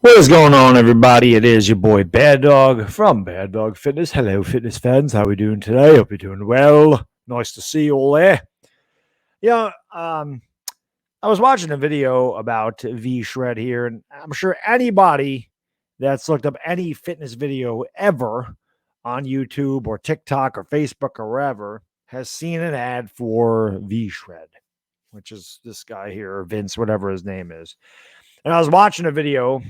What is going on, everybody? It is your boy Bad Dog from Bad Dog Fitness. Hello, fitness fans. How are we doing today? Hope you're doing well. Nice to see you all there. Yeah, I was watching a video about VShred here, and I'm sure anybody that's looked up any fitness video ever on YouTube or TikTok or Facebook or wherever has seen an ad for VShred, which is this guy here, Vince, whatever his name is. And I was watching a video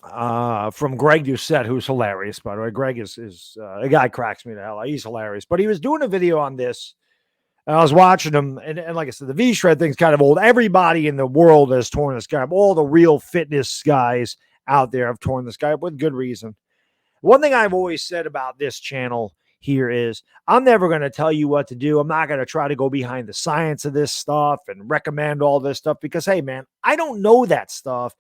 from Greg Doucette, who's hilarious, by the way. Greg is a guy cracks me the hell out. He's hilarious. But he was doing a video on this, and I was watching him, and like I said, the VShred thing's kind of old. Everybody in the world has torn this guy up. All the real fitness guys out there have torn this guy up with good reason. One thing I've always said about this channel here is I'm never going to tell you what to do. I'm not going to try to go behind the science of this stuff and recommend all this stuff because, hey, man, I don't know that stuff.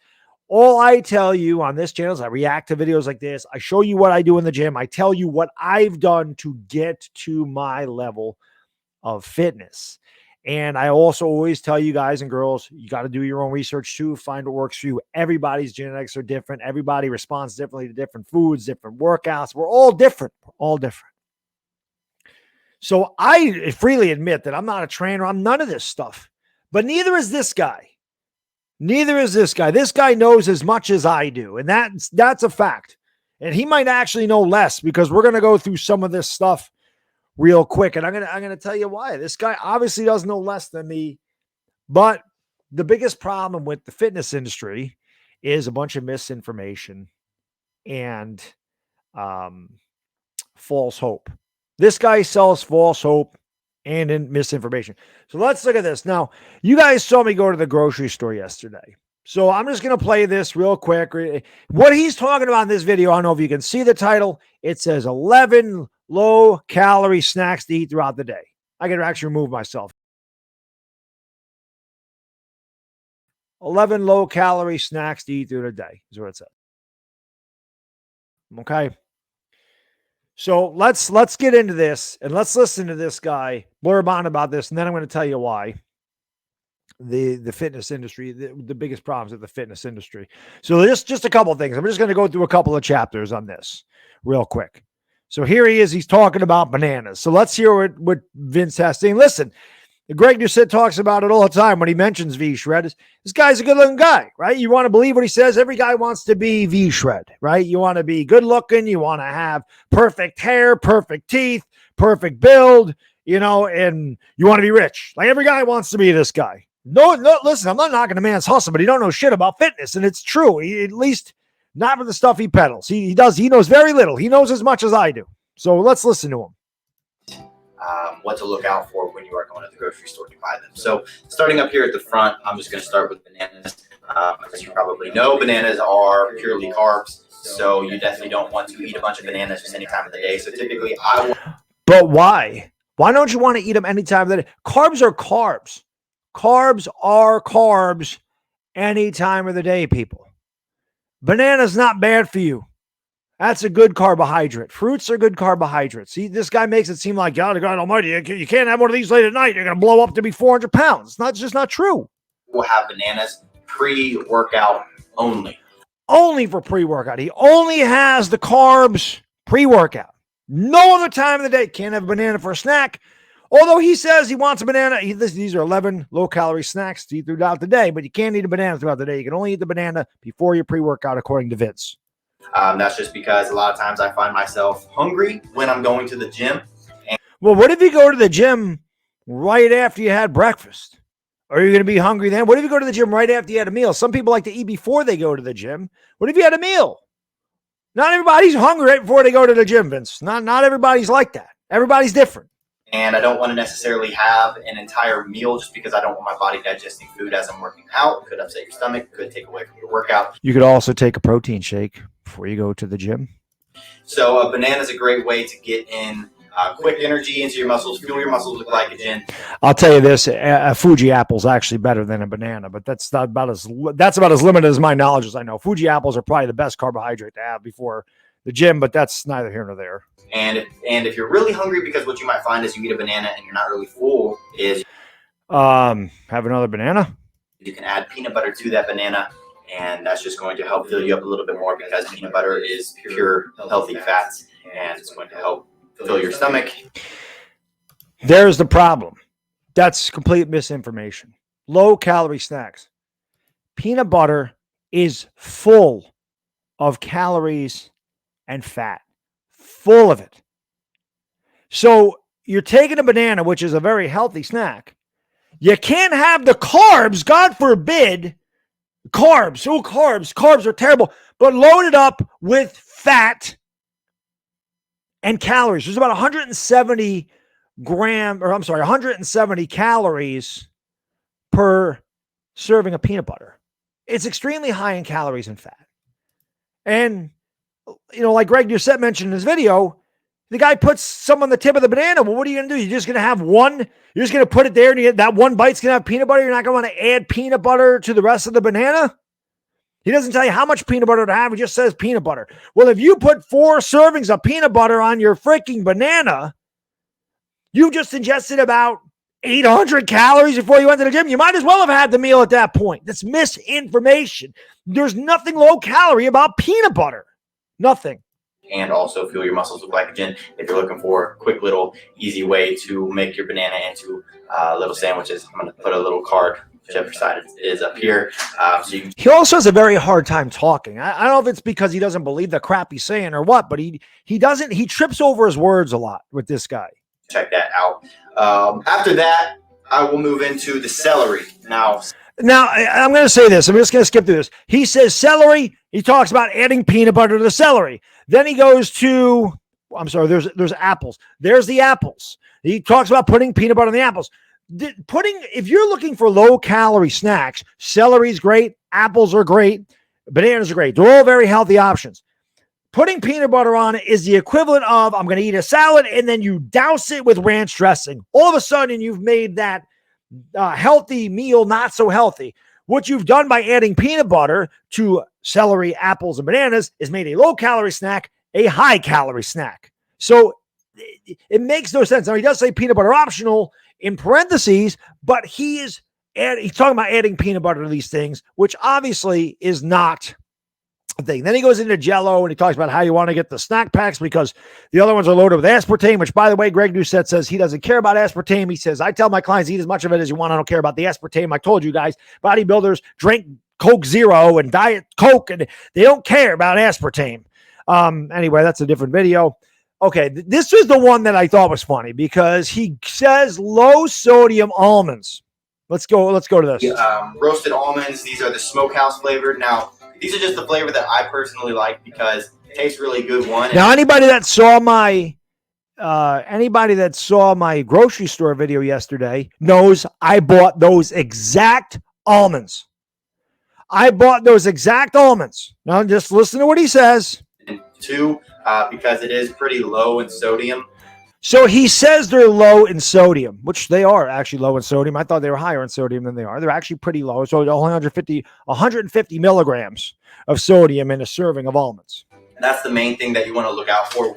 All I tell you on this channel is I react to videos like this. I show you what I do in the gym. I tell you what I've done to get to my level of fitness. And I also always tell you guys and girls, you got to do your own research too. Find what works for you. Everybody's genetics are different. Everybody responds differently to different foods, different workouts. We're all different. We're all different. So I freely admit that I'm not a trainer. I'm none of this stuff. But neither is this guy. Neither is this guy. This guy knows as much as I do, and that's a fact. And he might actually know less because we're going to go through some of this stuff real quick, and I'm going to tell you why. This guy obviously does know less than me, but the biggest problem with the fitness industry is a bunch of misinformation and false hope. This guy sells false hope and in misinformation. So let's look at this. Now, you guys saw me go to the grocery store yesterday. So I'm just going to play this real quick. What he's talking about in this video, I don't know if you can see the title. It says 11 low-calorie snacks to eat throughout the day. I can actually remove myself. 11 low-calorie snacks to eat through the day is what it says. Okay. So let's get into this and let's listen to this guy blurb on about this, and then I'm going to tell you why the fitness industry, the biggest problems with the fitness industry. So just a couple of things. I'm just going to go through a couple of chapters on this real quick. So here he is. He's talking about bananas. So let's hear what Vince has to say. Listen, Greg Doucette talks about it all the time when he mentions VShred. This guy's a good-looking guy, right? You want to believe what he says? Every guy wants to be VShred, right? You want to be good-looking. You want to have perfect hair, perfect teeth, perfect build, and you want to be rich. Like every guy wants to be this guy. No, listen, I'm not knocking a man's hustle, but he don't know shit about fitness, and it's true. At least not with the stuff he peddles. He knows very little. He knows as much as I do. So let's listen to him. What to look out for when you are going to the grocery store to buy them. So starting up here at the front, I'm just going to start with bananas. As you probably know, bananas are purely carbs, so you definitely don't want to eat a bunch of bananas just any time of the day. So typically But why? Why don't you want to eat them any time of the day? Carbs are carbs. Carbs are carbs any time of the day, people. Banana's not bad for you. That's a good carbohydrate. Fruits are good carbohydrates. See, this guy makes it seem like, God almighty, you can't have one of these late at night. You're going to blow up to be 400 pounds. It's just not true. We'll have bananas pre-workout only. Only for pre-workout. He only has the carbs pre-workout. No other time of the day. Can't have a banana for a snack. Although he says he wants a banana. These are 11 low-calorie snacks to eat throughout the day, but you can't eat a banana throughout the day. You can only eat the banana before your pre-workout, according to Vince. That's just because a lot of times I find myself hungry when I'm going to the gym. Well, what if you go to the gym right after you had breakfast? Are you going to be hungry then? What if you go to the gym right after you had a meal? Some people like to eat before they go to the gym. What if you had a meal? Not everybody's hungry right before they go to the gym, Vince. Not everybody's like that. Everybody's different. And I don't want to necessarily have an entire meal just because I don't want my body digesting food as I'm working out. It could upset your stomach. It could take away from your workout. You could also take a protein shake before you go to the gym. So a banana is a great way to get in quick energy into your muscles, fuel your muscles with glycogen. I'll tell you this: a Fuji apple is actually better than a banana, but that's about as limited as my knowledge as I know. Fuji apples are probably the best carbohydrate to have before the gym, but that's neither here nor there. And if you're really hungry, because what you might find is you eat a banana and you're not really full, is have another banana. You can add peanut butter to that banana and that's just going to help fill you up a little bit more because peanut butter is pure healthy fats, and it's going to help fill your stomach. There's the problem. That's complete misinformation. Low-calorie snacks. Peanut butter is full of calories and fat. Full of it. So you're taking a banana, which is a very healthy snack. You can't have the carbs, God forbid. Carbs. Oh, carbs. Carbs are terrible. But loaded up with fat and calories. There's about 170 calories per serving of peanut butter. It's extremely high in calories and fat. And, like Greg Doucette mentioned in his video, the guy puts some on the tip of the banana. Well, what are you going to do? You're just going to have one? You're just going to put it there and that one bite's going to have peanut butter? You're not going to want to add peanut butter to the rest of the banana? He doesn't tell you how much peanut butter to have. He just says peanut butter. Well, if you put 4 servings of peanut butter on your freaking banana, you just ingested about 800 calories before you went to the gym. You might as well have had the meal at that point. That's misinformation. There's nothing low calorie about peanut butter. Nothing. And also fuel your muscles with glycogen if you're looking for a quick little easy way to make your banana into little sandwiches. I'm going to put a little card, whichever side it is up here. He also has a very hard time talking. I don't know if it's because he doesn't believe the crap he's saying or what, but he trips over his words a lot with this guy. Check that out. After that, I will move into the celery. Now, I'm going to say this. I'm just going to skip through this. He says celery. He talks about adding peanut butter to the celery. Then he goes to, there's apples. There's the apples. He talks about putting peanut butter on the apples. If you're looking for low-calorie snacks, celery's great. Apples are great. Bananas are great. They're all very healthy options. Putting peanut butter on it is the equivalent of I'm going to eat a salad and then you douse it with ranch dressing. All of a sudden, you've made that healthy meal not so healthy. What you've done by adding peanut butter to celery, apples, and bananas is made a low-calorie snack a high-calorie snack. So it makes no sense. Now, he does say peanut butter optional in parentheses, but he's talking about adding peanut butter to these things, which obviously is not thing. Then he goes into Jell-O and he talks about how you want to get the snack packs because the other ones are loaded with aspartame, which, by the way, Greg Doucette says he doesn't care about aspartame. He says, I tell my clients, eat as much of it as you want. I don't care about the aspartame. I told you guys, bodybuilders drink Coke Zero and Diet Coke, and they don't care about aspartame. Anyway, that's a different video. Okay, this is the one that I thought was funny because he says low sodium almonds. Let's go to this. Roasted almonds. These are the smokehouse flavored. Now, these are just the flavor that I personally like because it tastes really good. Now, anybody that saw my grocery store video yesterday knows I bought those exact almonds. Now, just listen to what he says. And 2, because it is pretty low in sodium. So he says they're low in sodium, which they are actually low in sodium. I thought they were higher in sodium than they are. They're actually pretty low. So 150 milligrams of sodium in a serving of almonds. And that's the main thing that you want to look out for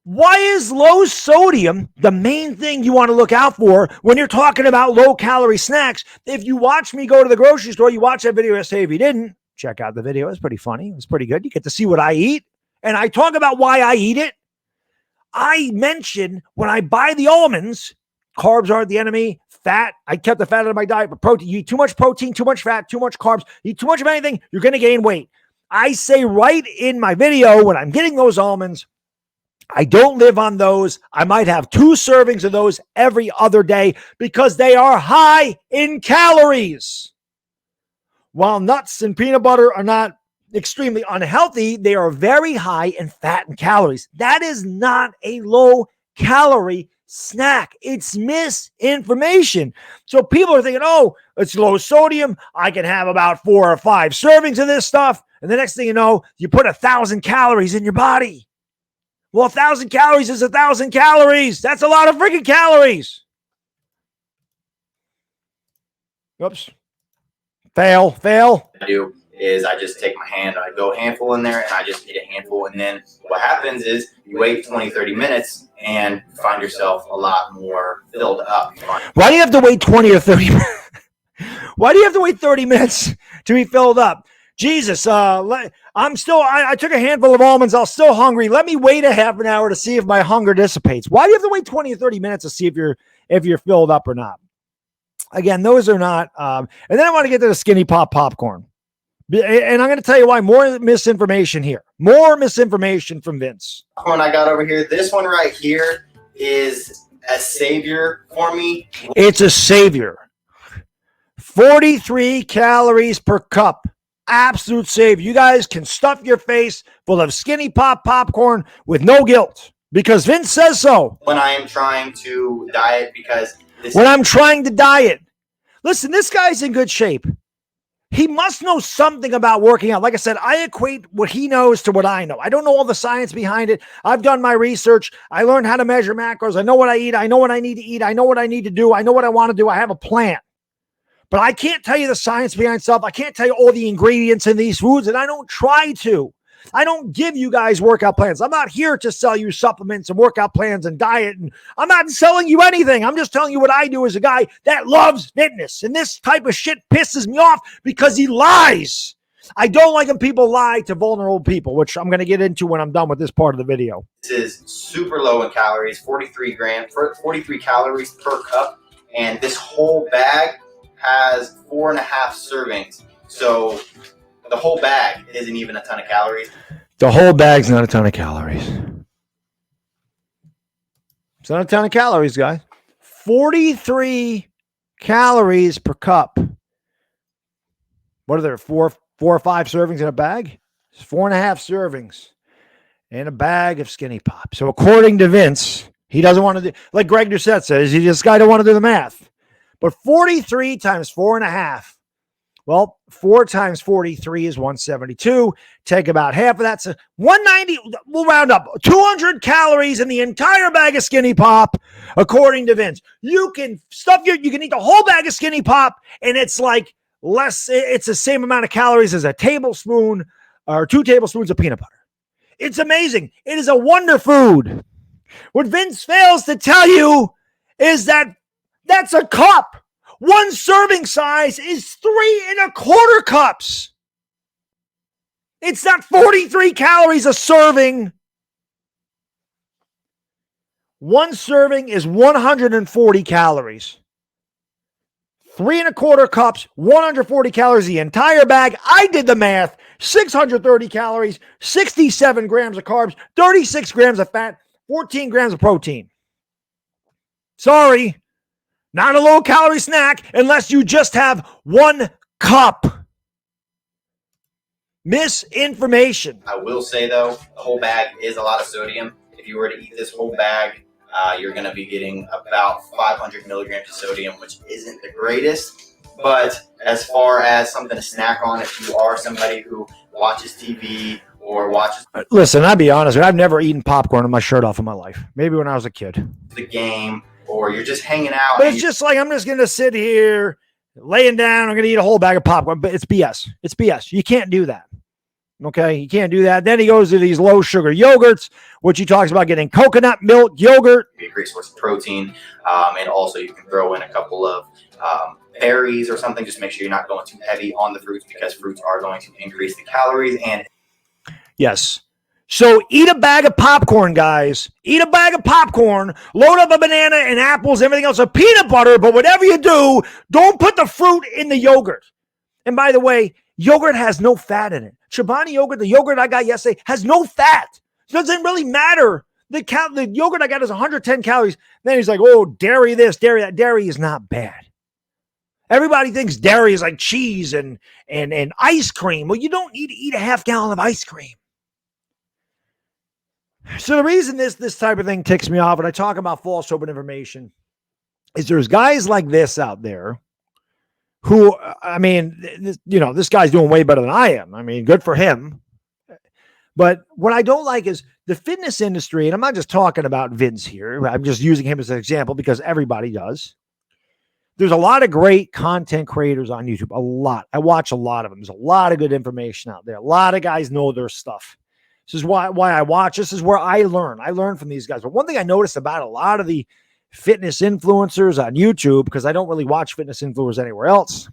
Why is low sodium the main thing you want to look out for when you're talking about low-calorie snacks? If you watch me go to the grocery store, you watch that video yesterday. If you didn't, check out the video. It's pretty funny. It's pretty good. You get to see what I eat. And I talk about why I eat it. I mention when I buy the almonds, carbs aren't the enemy. Fat, I kept the fat out of my diet. But protein, you eat too much protein, too much fat, too much carbs, you eat too much of anything, you're going to gain weight. I say right in my video when I'm getting those almonds, I don't live on those. I might have 2 servings of those every other day because they are high in calories. While nuts and peanut butter are not extremely unhealthy, they are very high in fat and calories. That is not a low-calorie snack. It's misinformation. So people are thinking, oh, it's low sodium. I can have about 4 or 5 servings of this stuff. And the next thing you know, you put 1,000 calories in your body. Well, 1,000 calories is 1,000 calories. That's a lot of freaking calories. Oops. Fail. I do is I just take my hand, I go a handful in there, and I just eat a handful. And then what happens is you wait 20, 30 minutes and find yourself a lot more filled up. Why do you have to wait 20 or 30 minutes? Why do you have to wait 30 minutes to be filled up? Jesus, I took a handful of almonds. I'm still hungry. Let me wait a half an hour to see if my hunger dissipates. Why do you have to wait 20 or 30 minutes to see if you're filled up or not? Again, those are not. And then I want to get to the Skinny Pop popcorn. And I'm going to tell you why. More misinformation here. More misinformation from Vince. One I got over here. This one right here is a savior for me. It's a savior. 43 calories per cup. Absolute savior. You guys can stuff your face full of Skinny Pop popcorn with no guilt because Vince says so. When I am trying to diet, because I'm trying to diet. Listen, this guy's in good shape. He must know something about working out. Like I said, I equate what he knows to what I know. I don't know all the science behind it. I've done my research. I learned how to measure macros. I know what I eat. I know what I need to eat. I know what I need to do. I know what I want to do. I have a plan. But I can't tell you the science behind stuff. I can't tell you all the ingredients in these foods, and I don't try to. I don't give you guys workout plans. I'm not here to sell you supplements and workout plans and diet. And I'm not selling you anything. I'm just telling you what I do as a guy that loves fitness. And this type of shit pisses me off because he lies. I don't like when people lie to vulnerable people, which I'm going to get into when I'm done with this part of the video. This is super low in calories, 43 calories per cup. And this whole bag has 4.5 servings. So the whole bag isn't even a ton of calories. The whole bag's not a ton of calories. It's not a ton of calories, guys. 43 calories per cup. What are there? Four or five servings in a bag? It's 4.5 servings in a bag of Skinny Pop. So according to Vince, he doesn't want to do, like Greg Doucette says, this guy don't want to do the math. But 43 times 4.5. Well, 4 times 43 is 172. Take about half of that. So 190, we'll round up. 200 calories in the entire bag of Skinny Pop, according to Vince. You can you can eat the whole bag of Skinny Pop, and it's like it's the same amount of calories as a tablespoon or 2 tablespoons of peanut butter. It's amazing. It is a wonder food. What Vince fails to tell you is that that's a cup. One serving size is 3.25 cups. It's not 43 calories a serving. One serving is 140 calories. 3.25 cups, 140 calories, the entire bag. I did the math. 630 calories, 67 grams of carbs, 36 grams of fat, 14 grams of protein. Sorry. Not a low-calorie snack unless you just have 1 cup. Misinformation. I will say, though, the whole bag is a lot of sodium. If you were to eat this whole bag, you're going to be getting about 500 milligrams of sodium, which isn't the greatest. But as far as something to snack on, if you are somebody who watches TV or watches... Listen, I'll be honest. I've never eaten popcorn with my shirt off in my life. Maybe when I was a kid. The game... or you're just hanging out. But it's just like, I'm just going to sit here laying down. I'm going to eat a whole bag of popcorn. But it's BS. It's BS. You can't do that. Okay? You can't do that. Then he goes to these low sugar yogurts, which he talks about getting coconut milk yogurt. Be a great source of protein. And also you can throw in a couple of berries or something. Just make sure you're not going too heavy on the fruits because fruits are going to increase the calories. And yes. So eat a bag of popcorn, guys. Eat a bag of popcorn, load up a banana and apples, everything else, a peanut butter, but whatever you do, don't put the fruit in the yogurt. And by the way, yogurt has no fat in it. Chobani yogurt, the yogurt I got yesterday, has no fat. It doesn't really matter. The yogurt I got is 110 calories. Then he's like, oh, dairy this, dairy that. Dairy is not bad. Everybody thinks dairy is like cheese and ice cream. Well, you don't need to eat a half gallon of ice cream. So the reason this type of thing ticks me off when I talk about false open information is there's guys like this out there who, I mean, this guy's doing way better than I am. I mean, good for him. But what I don't like is the fitness industry, and I'm not just talking about Vince here. I'm just using him as an example because everybody does. There's a lot of great content creators on YouTube, a lot. I watch a lot of them. There's a lot of good information out there. A lot of guys know their stuff. This is why I watch. This is where I learn. I learn from these guys. But one thing I noticed about a lot of the fitness influencers on YouTube, because I don't really watch fitness influencers anywhere else,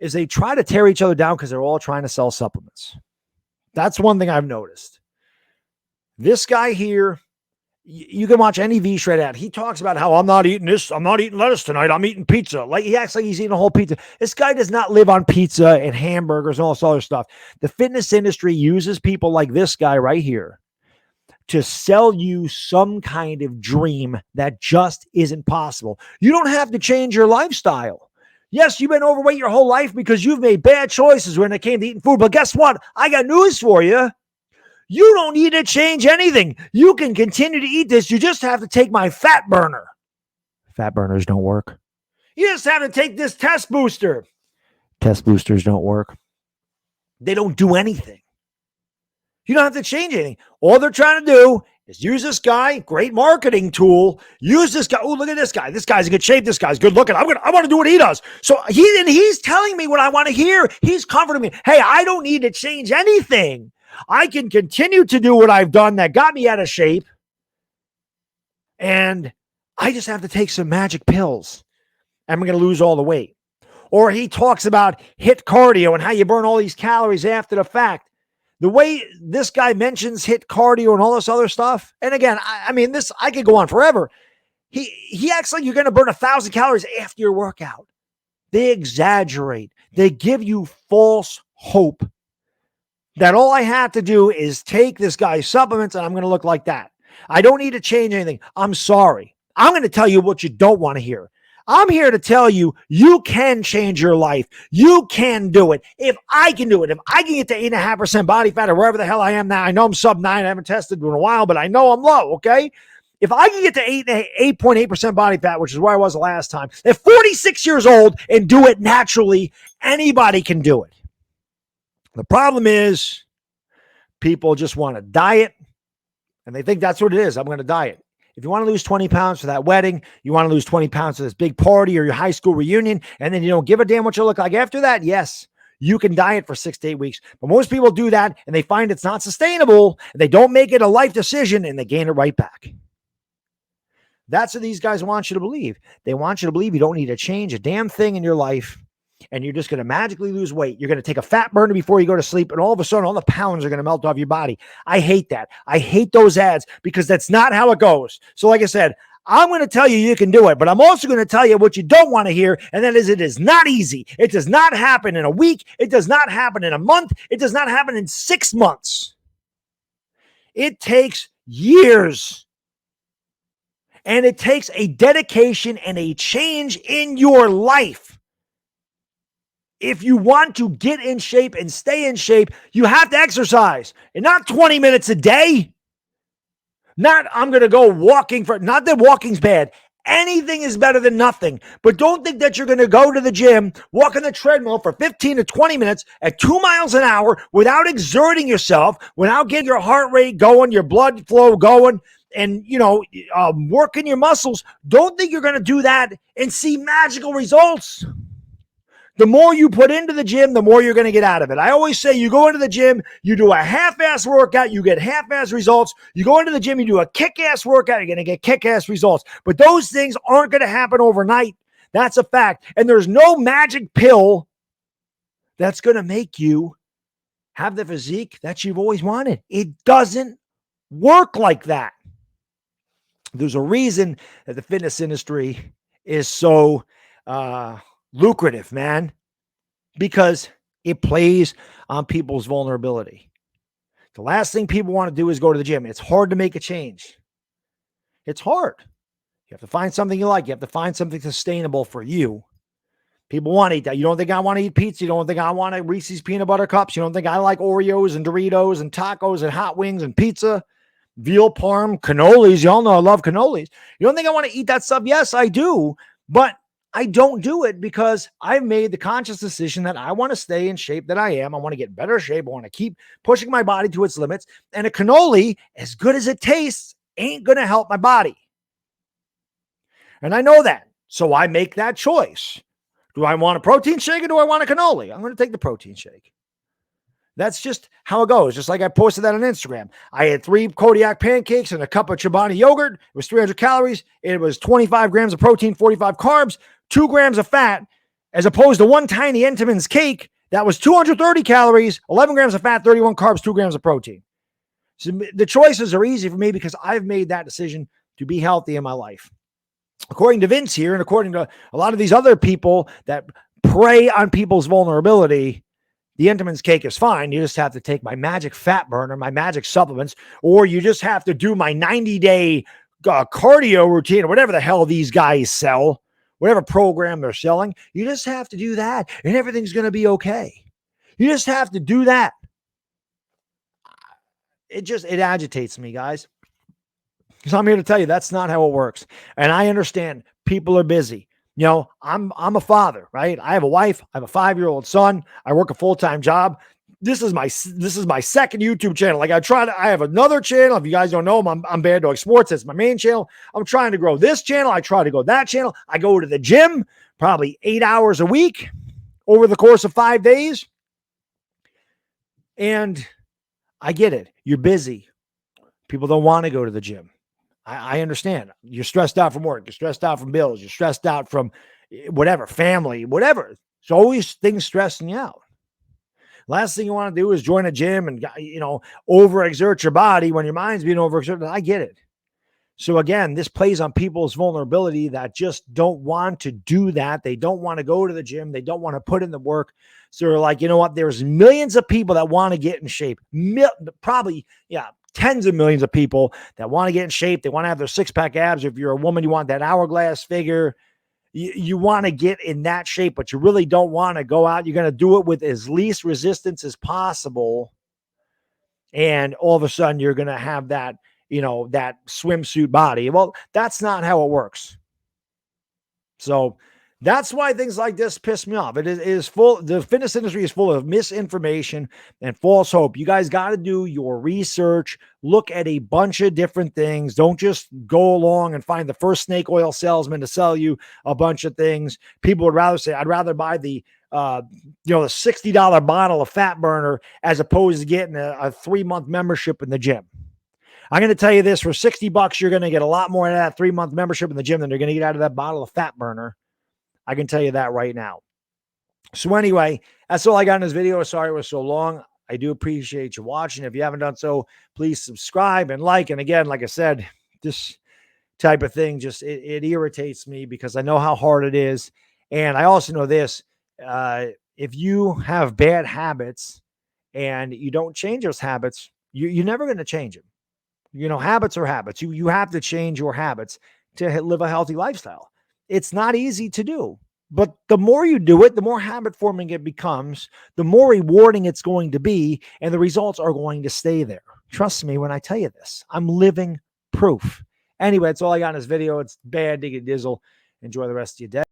is they try to tear each other down because they're all trying to sell supplements. That's one thing I've noticed. This guy here, you can watch any VShred ad. He talks about how I'm not eating this. I'm not eating lettuce tonight. I'm eating pizza. Like he acts like he's eating a whole pizza. This guy does not live on pizza and hamburgers and all this other stuff. The fitness industry uses people like this guy right here to sell you some kind of dream that just isn't possible. You don't have to change your lifestyle. Yes, you've been overweight your whole life because you've made bad choices when it came to eating food. But guess what? I got news for you. You don't need to change anything. You can continue to eat this. You just have to take my fat burner. Fat burners don't work. You just have to take this test booster. Test boosters don't work. They don't do anything. You don't have to change anything. All they're trying to do is use this guy, great marketing tool. Use this guy. Oh, look at this guy. This guy's in good shape. This guy's good looking. I want to do what he does. So he's telling me what I want to hear. He's comforting me. Hey, I don't need to change anything. I can continue to do what I've done that got me out of shape. And I just have to take some magic pills. I'm going to lose all the weight. Or he talks about HIIT cardio and how you burn all these calories after the fact. The way this guy mentions HIIT cardio and all this other stuff. And again, I mean, I could go on forever. He acts like you're going to burn 1,000 calories after your workout. They exaggerate. They give you false hope that all I have to do is take this guy's supplements and I'm going to look like that. I don't need to change anything. I'm sorry. I'm going to tell you what you don't want to hear. I'm here to tell you, you can change your life. You can do it. If I can do it, if I can get to 8.5% body fat or wherever the hell I am now, I know I'm sub 9. I haven't tested in a while, but I know I'm low, okay? If I can get to 8.8% body fat, which is where I was the last time, at 46 years old and do it naturally, anybody can do it. The problem is people just want to diet and they think that's what it is. I'm going to diet. If you want to lose 20 pounds for that wedding, you want to lose 20 pounds for this big party or your high school reunion, and then you don't give a damn what you look like after that, yes, you can diet for 6 to 8 weeks. But most people do that and they find it's not sustainable. They don't make it a life decision and they gain it right back. That's what these guys want you to believe. They want you to believe you don't need to change a damn thing in your life. And you're just going to magically lose weight. You're going to take a fat burner before you go to sleep, and all of a sudden, all the pounds are going to melt off your body. I hate that. I hate those ads because that's not how it goes. So like I said, I'm going to tell you can do it, but I'm also going to tell you what you don't want to hear, and that is it is not easy. It does not happen in a week. It does not happen in a month. It does not happen in 6 months. It takes years. And it takes a dedication and a change in your life. If you want to get in shape and stay in shape, you have to exercise, and not 20 minutes a day. Not I'm going to go walking not that walking's bad. Anything is better than nothing. But don't think that you're going to go to the gym, walk on the treadmill for 15 to 20 minutes at 2 miles an hour without exerting yourself, without getting your heart rate going, your blood flow going, and, working your muscles. Don't think you're going to do that and see magical results. The more you put into the gym, the more you're going to get out of it. I always say you go into the gym, you do a half-ass workout, you get half-ass results. You go into the gym, you do a kick-ass workout, you're going to get kick-ass results. But those things aren't going to happen overnight. That's a fact. And there's no magic pill that's going to make you have the physique that you've always wanted. It doesn't work like that. There's a reason that the fitness industry is so lucrative, man, because it plays on people's vulnerability. The last thing people want to do is go to the gym. It's hard to make a change. It's hard. You have to find something you like. You have to find something sustainable for you. People want to eat that. You don't think I want to eat pizza? You don't think I want to Reese's peanut butter cups? You don't think I like Oreos and Doritos and tacos and hot wings and pizza, veal parm, cannolis? Y'all know I love cannolis. You don't think I want to eat that stuff? Yes, I do. But I don't do it because I've made the conscious decision that I want to stay in shape that I am. I want to get in better shape. I want to keep pushing my body to its limits. And a cannoli, as good as it tastes, ain't going to help my body. And I know that. So I make that choice. Do I want a protein shake or do I want a cannoli? I'm going to take the protein shake. That's just how it goes. Just like I posted that on Instagram. I had 3 Kodiak pancakes and a cup of Chobani yogurt. It was 300 calories. It was 25 grams of protein, 45 carbs, 2 grams of fat. as opposed to one tiny Entenmann's cake that was 230 calories, 11 grams of fat, 31 carbs, 2 grams of protein. So the choices are easy for me because I've made that decision to be healthy in my life. According to Vince here, and according to a lot of these other people that prey on people's vulnerability, the Entenmann's cake is fine. You just have to take my magic fat burner, my magic supplements, or you just have to do my 90-day cardio routine or whatever the hell these guys sell, whatever program they're selling. You just have to do that and everything's going to be okay. You just have to do that. It agitates me, guys. Because I'm here to tell you that's not how it works. And I understand people are busy. You know, I'm a father, right? I have a wife. I have a 5-year-old son. I work a full-time job. This is my second YouTube channel. Like I have another channel. If you guys don't know, I'm Bad Dog Sports. That's my main channel. I'm trying to grow this channel. I try to go that channel. I go to the gym probably 8 hours a week over the course of 5 days. And I get it. You're busy. People don't want to go to the gym. I understand. You're stressed out from work. You're stressed out from bills. You're stressed out from whatever, family, whatever. It's always things stressing you out. Last thing you want to do is join a gym and, overexert your body when your mind's being overexerted. I get it. So again, this plays on people's vulnerability that just don't want to do that. They don't want to go to the gym. They don't want to put in the work. So they're like, you know what? There's millions of people that want to get in shape. Tens of millions of people that want to get in shape. They want to have their 6-pack abs. If you're a woman, you want that hourglass figure. You want to get in that shape, but you really don't want to go out. You're going to do it with as least resistance as possible. And all of a sudden you're going to have that, that swimsuit body. Well, that's not how it works. So that's why things like this piss me off. The fitness industry is full of misinformation and false hope. You guys got to do your research, look at a bunch of different things. Don't just go along and find the first snake oil salesman to sell you a bunch of things. People would rather say, I'd rather buy the $60 bottle of fat burner as opposed to getting a 3-month membership in the gym. I'm going to tell you this, for $60, you're going to get a lot more out of that 3-month membership in the gym than you're going to get out of that bottle of fat burner. I can tell you that right now. So anyway, that's all I got in this video. Sorry it was so long. I do appreciate you watching. If you haven't done so, please subscribe and like. And again, like I said, this type of thing just, it irritates me because I know how hard it is. And I also know this, if you have bad habits and you don't change those habits, you're never going to change them. Habits are habits. You have to change your habits to live a healthy lifestyle. It's not easy to do, but the more you do it, the more habit forming it becomes, the more rewarding it's going to be, and the results are going to stay there. Trust me when I tell you this. I'm living proof. Anyway, that's all I got in this video. It's Bad Digga Dizzle. Enjoy the rest of your day.